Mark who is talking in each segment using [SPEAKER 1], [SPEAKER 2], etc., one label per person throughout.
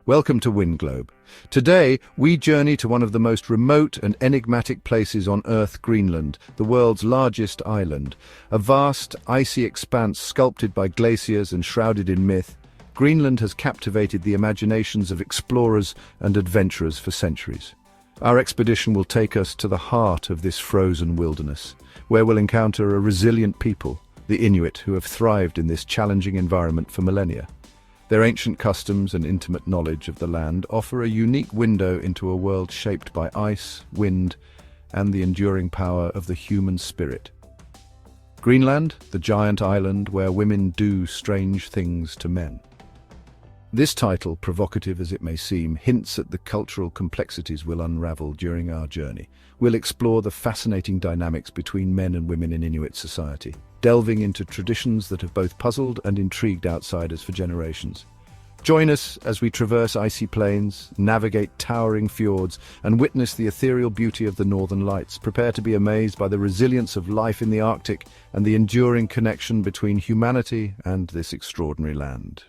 [SPEAKER 1] Welcome to Windglobe. Today, we journey to one of the most remote and enigmatic places on Earth, Greenland, the world's largest island. A vast, icy expanse sculpted by glaciers and shrouded in myth, Greenland has captivated the imaginations of explorers and adventurers for centuries. Our expedition will take us to the heart of this frozen wilderness, where we'll encounter a resilient people, the Inuit, who have thrived in this challenging environment for millennia. Their ancient customs and intimate knowledge of the land offer a unique window into a world shaped by ice, wind, and the enduring power of the human spirit. Greenland, the giant island where women do strange things to men. This title, provocative as it may seem, hints at the cultural complexities we'll unravel during our journey. We'll explore the fascinating dynamics between men and women in Inuit society, delving into traditions that have both puzzled and intrigued outsiders for generations. Join us as we traverse icy plains, navigate towering fjords, and witness the ethereal beauty of the Northern Lights. Prepare to be amazed by the resilience of life in the Arctic and the enduring connection between humanity and this extraordinary land.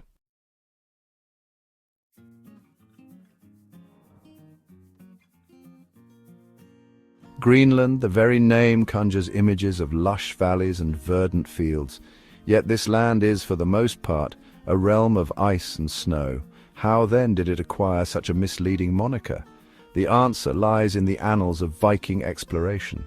[SPEAKER 1] Greenland, the very name conjures images of lush valleys and verdant fields. Yet this land is, for the most part, a realm of ice and snow. How then did it acquire such a misleading moniker? The answer lies in the annals of Viking exploration.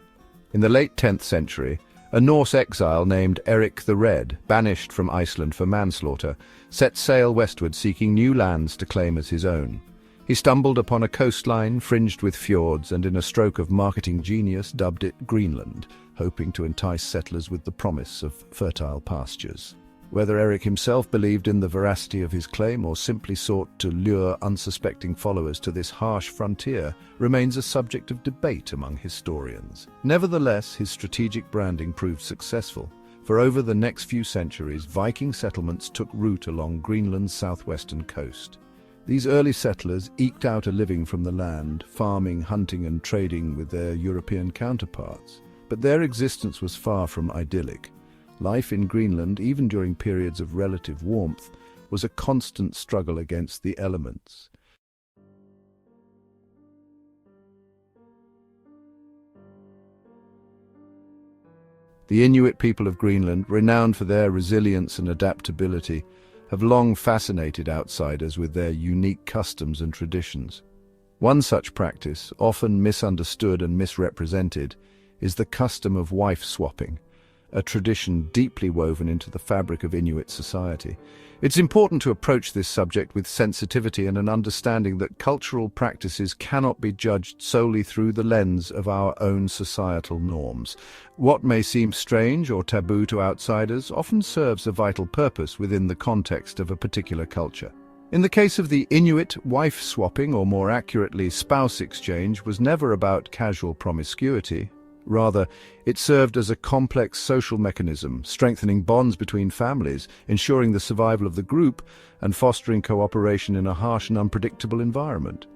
[SPEAKER 1] In the late 10th century, a Norse exile named Eric the Red, banished from Iceland for manslaughter, set sail westward seeking new lands to claim as his own. He stumbled upon a coastline fringed with fjords and in a stroke of marketing genius dubbed it Greenland, hoping to entice settlers with the promise of fertile pastures. Whether Eric himself believed in the veracity of his claim or simply sought to lure unsuspecting followers to this harsh frontier remains a subject of debate among historians. Nevertheless, his strategic branding proved successful. For over the next few centuries, Viking settlements took root along Greenland's southwestern coast. These early settlers eked out a living from the land, farming, hunting and trading with their European counterparts. But their existence was far from idyllic. Life in Greenland, even during periods of relative warmth, was a constant struggle against the elements. The Inuit people of Greenland, renowned for their resilience and adaptability, have long fascinated outsiders with their unique customs and traditions. One such practice, often misunderstood and misrepresented, is the custom of wife swapping, a tradition deeply woven into the fabric of Inuit society. It's important to approach this subject with sensitivity and an understanding that cultural practices cannot be judged solely through the lens of our own societal norms. What may seem strange or taboo to outsiders often serves a vital purpose within the context of a particular culture. In the case of the Inuit, wife swapping, or more accurately, spouse exchange, was never about casual promiscuity. Rather, it served as a complex social mechanism, strengthening bonds between families, ensuring the survival of the group, and fostering cooperation in a harsh and unpredictable environment.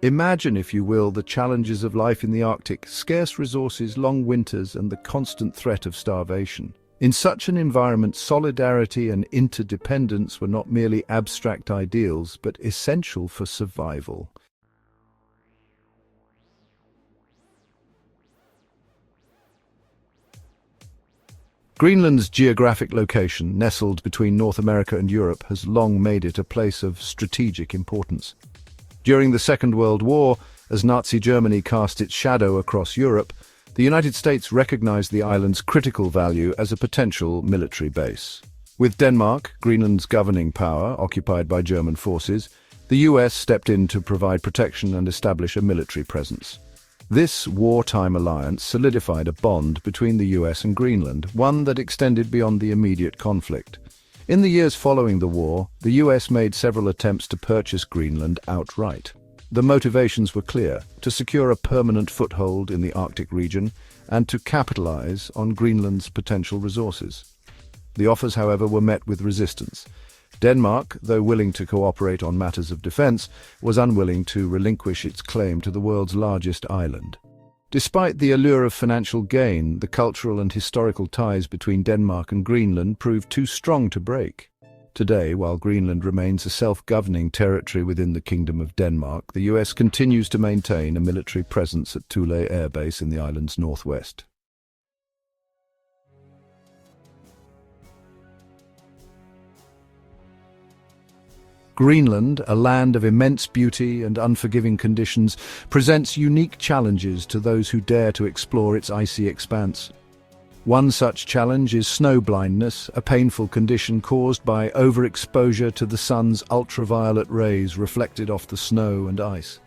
[SPEAKER 1] Imagine, if you will, the challenges of life in the Arctic: scarce resources, long winters, and the constant threat of starvation. In such an environment, solidarity and interdependence were not merely abstract ideals, but essential for survival. Greenland's geographic location, nestled between North America and Europe, has long made it a place of strategic importance. During the Second World War, as Nazi Germany cast its shadow across Europe, the United States recognized the island's critical value as a potential military base. With Denmark, Greenland's governing power, occupied by German forces, the US stepped in to provide protection and establish a military presence. This wartime alliance solidified a bond between the US and Greenland, one that extended beyond the immediate conflict. In the years following the war, the US made several attempts to purchase Greenland outright. The motivations were clear: to secure a permanent foothold in the Arctic region and to capitalize on Greenland's potential resources. The offers, however, were met with resistance. Denmark, though willing to cooperate on matters of defense, was unwilling to relinquish its claim to the world's largest island. Despite the allure of financial gain, the cultural and historical ties between Denmark and Greenland proved too strong to break. Today, while Greenland remains a self-governing territory within the Kingdom of Denmark, the US continues to maintain a military presence at Thule Air Base in the island's northwest. Greenland, a land of immense beauty and unforgiving conditions, presents unique challenges to those who dare to explore its icy expanse. One such challenge is snow blindness, a painful condition caused by overexposure to the sun's ultraviolet rays reflected off the snow and ice.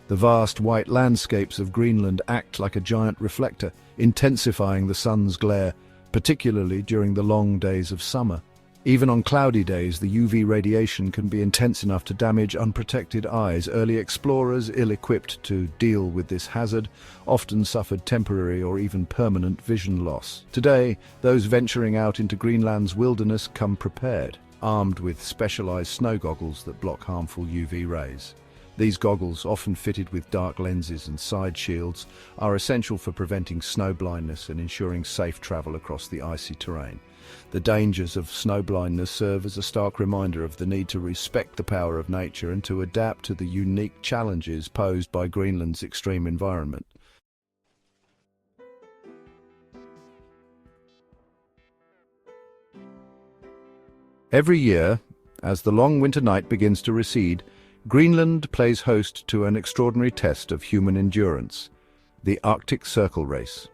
[SPEAKER 1] The vast white landscapes of Greenland act like a giant reflector, intensifying the sun's glare, particularly during the long days of summer. Even on cloudy days, the UV radiation can be intense enough to damage unprotected eyes. Early explorers, ill-equipped to deal with this hazard, often suffered temporary or even permanent vision loss. Today, those venturing out into Greenland's wilderness come prepared, armed with specialized snow goggles that block harmful UV rays. These goggles, often fitted with dark lenses and side shields, are essential for preventing snow blindness and ensuring safe travel across the icy terrain. The dangers of snow blindness serve as a stark reminder of the need to respect the power of nature and to adapt to the unique challenges posed by Greenland's extreme environment. Every year, as the long winter night begins to recede, Greenland plays host to an extraordinary test of human endurance, the Arctic Circle Race.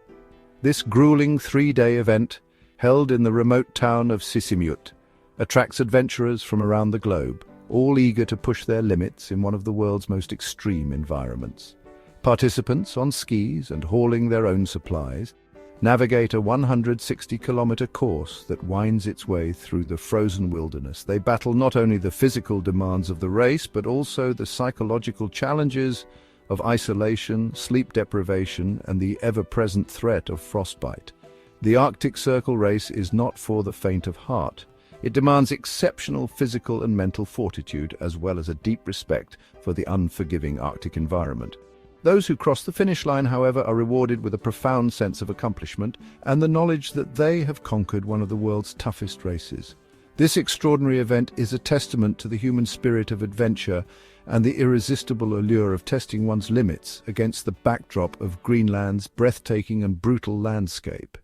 [SPEAKER 1] This grueling three-day event, held in the remote town of Sisimiut, attracts adventurers from around the globe, all eager to push their limits in one of the world's most extreme environments. Participants, on skis and hauling their own supplies, navigate a 160-kilometer course that winds its way through the frozen wilderness. They battle not only the physical demands of the race, but also the psychological challenges of isolation, sleep deprivation, and the ever-present threat of frostbite. The Arctic Circle Race is not for the faint of heart. It demands exceptional physical and mental fortitude, as well as a deep respect for the unforgiving Arctic environment. Those who cross the finish line, however, are rewarded with a profound sense of accomplishment and the knowledge that they have conquered one of the world's toughest races. This extraordinary event is a testament to the human spirit of adventure and the irresistible allure of testing one's limits against the backdrop of Greenland's breathtaking and brutal landscape.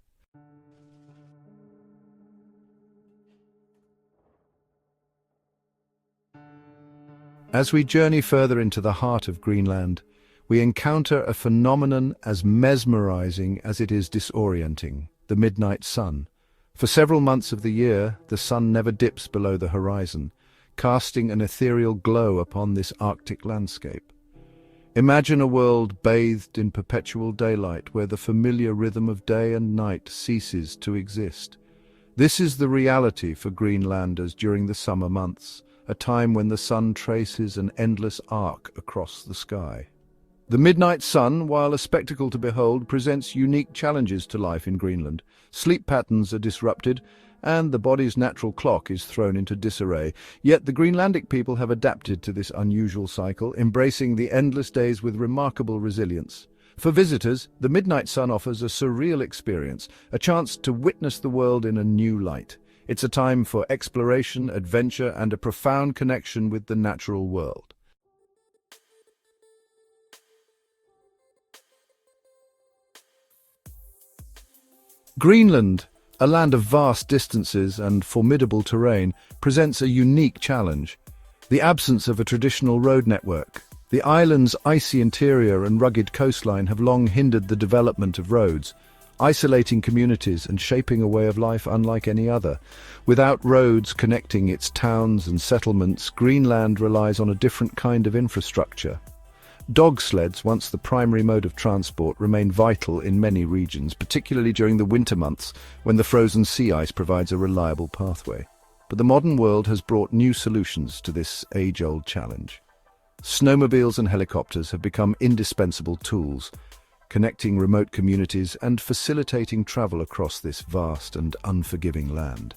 [SPEAKER 1] As we journey further into the heart of Greenland, we encounter a phenomenon as mesmerizing as it is disorienting, the midnight sun. For several months of the year, the sun never dips below the horizon, casting an ethereal glow upon this Arctic landscape. Imagine a world bathed in perpetual daylight, where the familiar rhythm of day and night ceases to exist. This is the reality for Greenlanders during the summer months, a time when the sun traces an endless arc across the sky. The midnight sun, while a spectacle to behold, presents unique challenges to life in Greenland. Sleep patterns are disrupted, and the body's natural clock is thrown into disarray. Yet the Greenlandic people have adapted to this unusual cycle, embracing the endless days with remarkable resilience. For visitors, the midnight sun offers a surreal experience, a chance to witness the world in a new light. It's a time for exploration, adventure, and a profound connection with the natural world. Greenland, a land of vast distances and formidable terrain, presents a unique challenge: the absence of a traditional road network. The island's icy interior and rugged coastline have long hindered the development of roads, isolating communities and shaping a way of life unlike any other. Without roads connecting its towns and settlements, Greenland relies on a different kind of infrastructure. Dog sleds, once the primary mode of transport, remain vital in many regions, particularly during the winter months when the frozen sea ice provides a reliable pathway. But the modern world has brought new solutions to this age-old challenge. Snowmobiles and helicopters have become indispensable tools, connecting remote communities and facilitating travel across this vast and unforgiving land.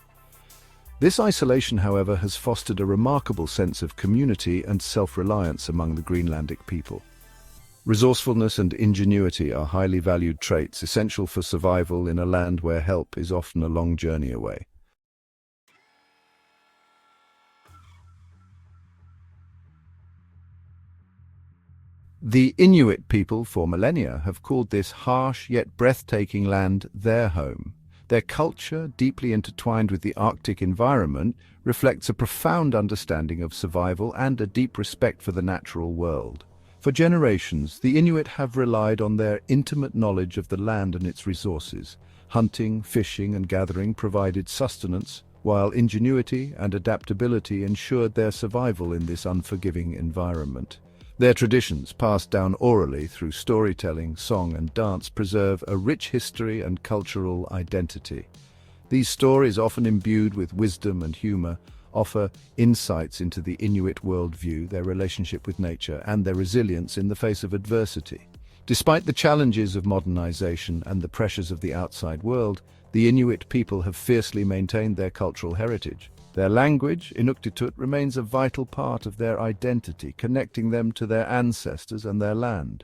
[SPEAKER 1] This isolation, however, has fostered a remarkable sense of community and self-reliance among the Greenlandic people. Resourcefulness and ingenuity are highly valued traits essential for survival in a land where help is often a long journey away. The Inuit people for millennia have called this harsh yet breathtaking land their home. Their culture, deeply intertwined with the Arctic environment, reflects a profound understanding of survival and a deep respect for the natural world. For generations, the Inuit have relied on their intimate knowledge of the land and its resources. Hunting, fishing, and gathering provided sustenance, while ingenuity and adaptability ensured their survival in this unforgiving environment. Their traditions, passed down orally through storytelling, song, and dance, preserve a rich history and cultural identity. These stories, often imbued with wisdom and humor, offer insights into the Inuit worldview, their relationship with nature, and their resilience in the face of adversity. Despite the challenges of modernization and the pressures of the outside world, the Inuit people have fiercely maintained their cultural heritage. Their language, Inuktitut, remains a vital part of their identity, connecting them to their ancestors and their land.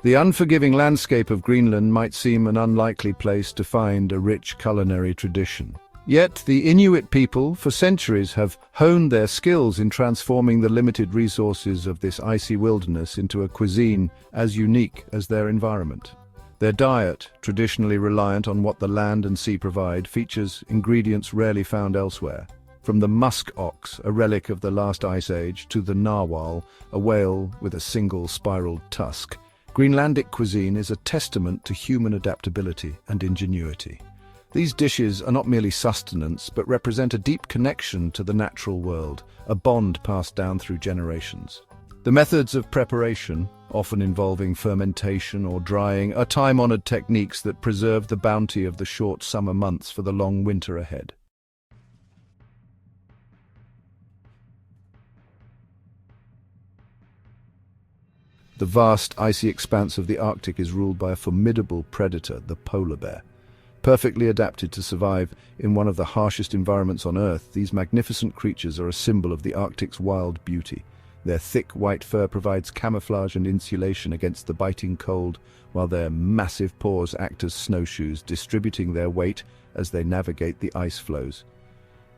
[SPEAKER 1] The unforgiving landscape of Greenland might seem an unlikely place to find a rich culinary tradition. Yet the Inuit people, for centuries, have honed their skills in transforming the limited resources of this icy wilderness into a cuisine as unique as their environment. Their diet, traditionally reliant on what the land and sea provide, features ingredients rarely found elsewhere. From the musk ox, a relic of the last ice age, to the narwhal, a whale with a single spiraled tusk, Greenlandic cuisine is a testament to human adaptability and ingenuity. These dishes are not merely sustenance, but represent a deep connection to the natural world, a bond passed down through generations. The methods of preparation, often involving fermentation or drying, are time-honored techniques that preserve the bounty of the short summer months for the long winter ahead. The vast icy expanse of the Arctic is ruled by a formidable predator, the polar bear. Perfectly adapted to survive in one of the harshest environments on Earth, these magnificent creatures are a symbol of the Arctic's wild beauty. Their thick white fur provides camouflage and insulation against the biting cold, while their massive paws act as snowshoes, distributing their weight as they navigate the ice floes.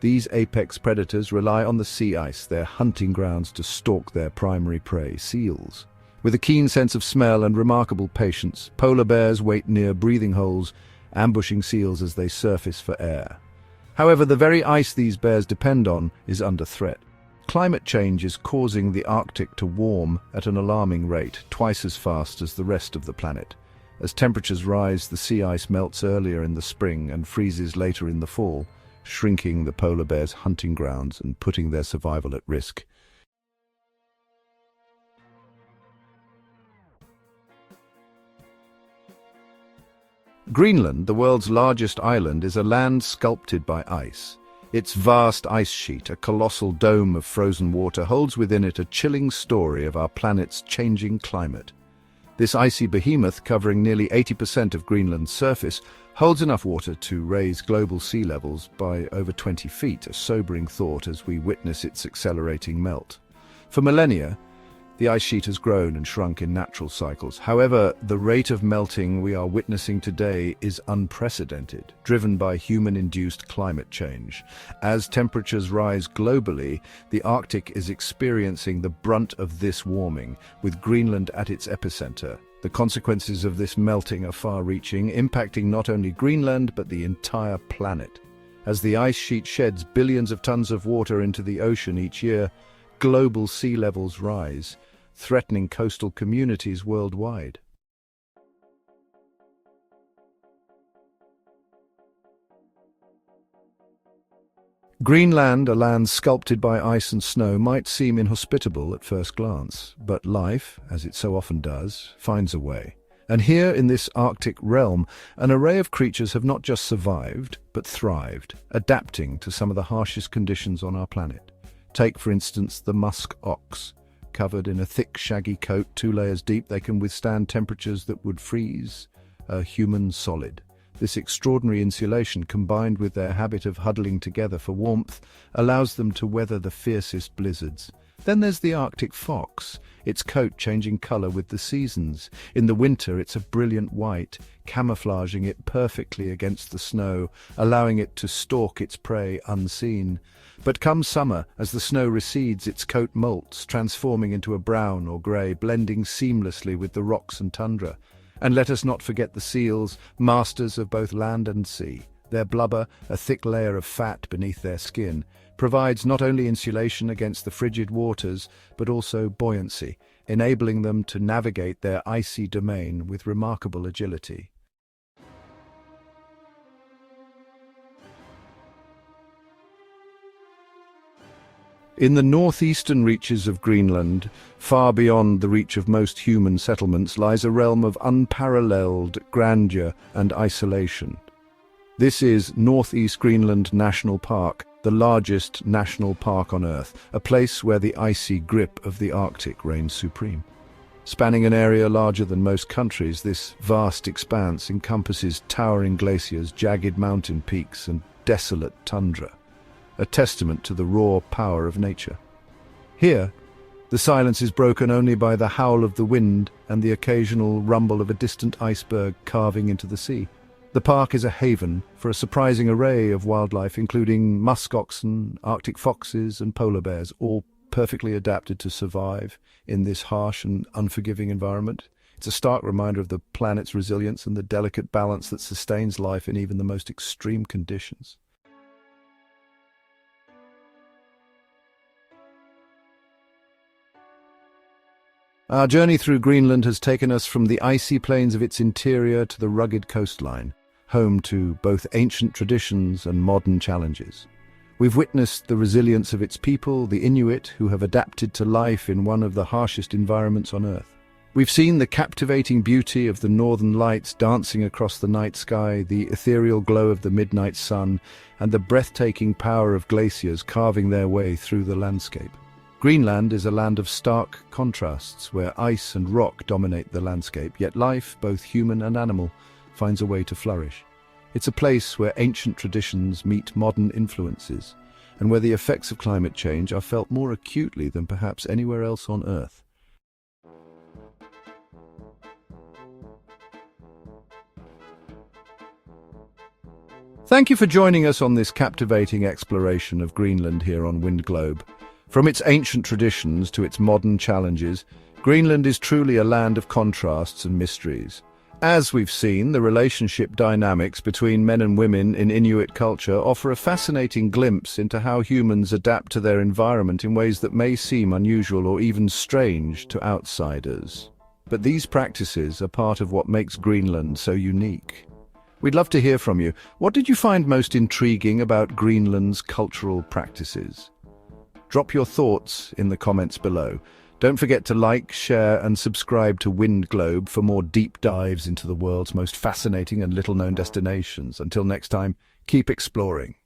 [SPEAKER 1] These apex predators rely on the sea ice, their hunting grounds, to stalk their primary prey, seals. With a keen sense of smell and remarkable patience, polar bears wait near breathing holes, ambushing seals as they surface for air. However, the very ice these bears depend on is under threat. Climate change is causing the Arctic to warm at an alarming rate, twice as fast as the rest of the planet. As temperatures rise, the sea ice melts earlier in the spring and freezes later in the fall, shrinking the polar bears' hunting grounds and putting their survival at risk. Greenland, the world's largest island, is a land sculpted by ice. Its vast ice sheet, a colossal dome of frozen water, holds within it a chilling story of our planet's changing climate. This icy behemoth, covering nearly 80% of Greenland's surface, holds enough water to raise global sea levels by over 20 feet, a sobering thought as we witness its accelerating melt. For millennia, the ice sheet has grown and shrunk in natural cycles. However, the rate of melting we are witnessing today is unprecedented, driven by human-induced climate change. As temperatures rise globally, the Arctic is experiencing the brunt of this warming, with Greenland at its epicenter. The consequences of this melting are far-reaching, impacting not only Greenland but the entire planet. As the ice sheet sheds billions of tons of water into the ocean each year, global sea levels rise, threatening coastal communities worldwide. Greenland, a land sculpted by ice and snow, might seem inhospitable at first glance, but life, as it so often does, finds a way. And here in this Arctic realm, an array of creatures have not just survived, but thrived, adapting to some of the harshest conditions on our planet. Take, for instance, the musk ox. Covered in a thick, shaggy coat, 2 layers deep, they can withstand temperatures that would freeze a human solid. This extraordinary insulation, combined with their habit of huddling together for warmth, allows them to weather the fiercest blizzards. Then there's the Arctic fox, its coat changing color with the seasons. In the winter, it's a brilliant white, camouflaging it perfectly against the snow, allowing it to stalk its prey unseen. But come summer, as the snow recedes, its coat molts, transforming into a brown or grey, blending seamlessly with the rocks and tundra. And let us not forget the seals, masters of both land and sea. Their blubber, a thick layer of fat beneath their skin, provides not only insulation against the frigid waters, but also buoyancy, enabling them to navigate their icy domain with remarkable agility. In the northeastern reaches of Greenland, far beyond the reach of most human settlements, lies a realm of unparalleled grandeur and isolation. This is Northeast Greenland National Park, the largest national park on Earth, a place where the icy grip of the Arctic reigns supreme. Spanning an area larger than most countries, this vast expanse encompasses towering glaciers, jagged mountain peaks, and desolate tundra, a testament to the raw power of nature. Here, the silence is broken only by the howl of the wind and the occasional rumble of a distant iceberg carving into the sea. The park is a haven for a surprising array of wildlife, including musk oxen, Arctic foxes, and polar bears, all perfectly adapted to survive in this harsh and unforgiving environment. It's a stark reminder of the planet's resilience and the delicate balance that sustains life in even the most extreme conditions. Our journey through Greenland has taken us from the icy plains of its interior to the rugged coastline, home to both ancient traditions and modern challenges. We've witnessed the resilience of its people, the Inuit, who have adapted to life in one of the harshest environments on Earth. We've seen the captivating beauty of the northern lights dancing across the night sky, the ethereal glow of the midnight sun, and the breathtaking power of glaciers carving their way through the landscape. Greenland is a land of stark contrasts, where ice and rock dominate the landscape, yet life, both human and animal, finds a way to flourish. It's a place where ancient traditions meet modern influences, and where the effects of climate change are felt more acutely than perhaps anywhere else on Earth. Thank you for joining us on this captivating exploration of Greenland here on Wind Globe. From its ancient traditions to its modern challenges, Greenland is truly a land of contrasts and mysteries. As we've seen, the relationship dynamics between men and women in Inuit culture offer a fascinating glimpse into how humans adapt to their environment in ways that may seem unusual or even strange to outsiders. But these practices are part of what makes Greenland so unique. We'd love to hear from you. What did you find most intriguing about Greenland's cultural practices? Drop your thoughts in the comments below. Don't forget to like, share, and subscribe to Wind Globe for more deep dives into the world's most fascinating and little-known destinations. Until next time, keep exploring.